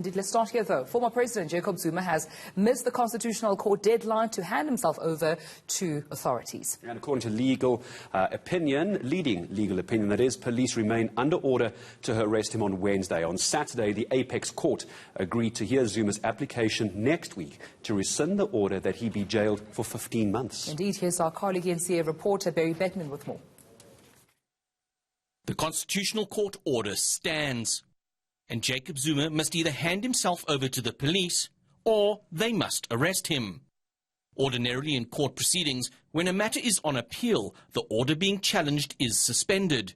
Indeed, let's start here, though. Former President Jacob Zuma has missed the Constitutional Court deadline to hand himself over to authorities. And according to leading legal opinion, that is, police remain under order to arrest him on Wednesday. On Saturday, the Apex Court agreed to hear Zuma's application next week to rescind the order that he be jailed for 15 months. Indeed, here's our colleague eNCA reporter BATEMAN with more. The Constitutional Court order stands, and Jacob Zuma must either hand himself over to the police or they must arrest him. Ordinarily in court proceedings, when a matter is on appeal, the order being challenged is suspended.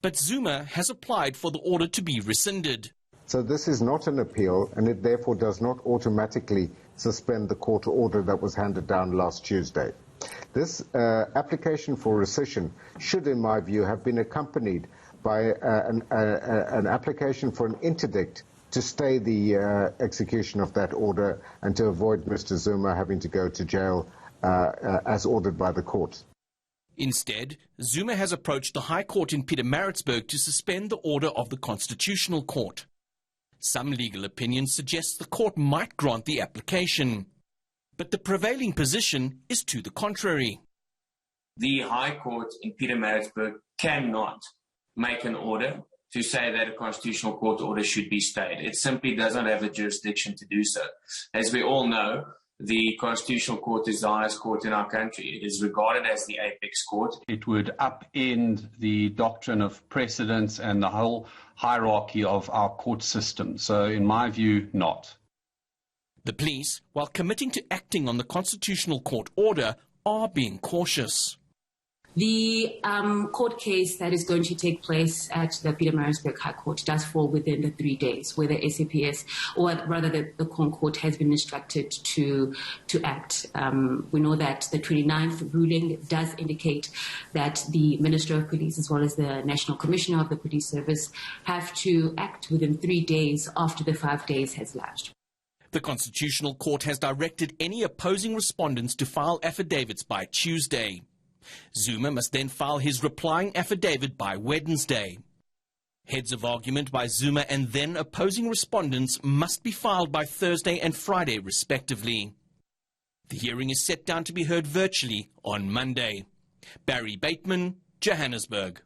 But Zuma has applied for the order to be rescinded. So this is not an appeal, and it therefore does not automatically suspend the court order that was handed down last Tuesday. This application for rescission should, in my view, have been accompanied by an application for an interdict to stay the execution of that order and to avoid Mr. Zuma having to go to jail as ordered by the court. Instead, Zuma has approached the High Court in Pietermaritzburg to suspend the order of the Constitutional Court. Some legal opinions suggest the court might grant the application, but the prevailing position is to the contrary. The High Court in Pietermaritzburg cannot make an order to say that a Constitutional Court order should be stayed. It simply does not have the jurisdiction to do so. As we all know, the Constitutional Court is the highest court in our country. It is regarded as the apex court. It would upend the doctrine of precedence and the whole hierarchy of our court system. So, in my view, not. The police, while committing to acting on the Constitutional Court order, are being cautious. The court case that is going to take place at the Pietermaritzburg High Court does fall within the 3 days, where the SAPS, or rather the Court, has been instructed to act. We know that the 29th ruling does indicate that the Minister of Police, as well as the National Commissioner of the Police Service, have to act within 3 days after the 5 days has lapsed. The Constitutional Court has directed any opposing respondents to file affidavits by Tuesday. Zuma must then file his replying affidavit by Wednesday. Heads of argument by Zuma and then opposing respondents must be filed by Thursday and Friday, respectively. The hearing is set down to be heard virtually on Monday. Barry Bateman, Johannesburg.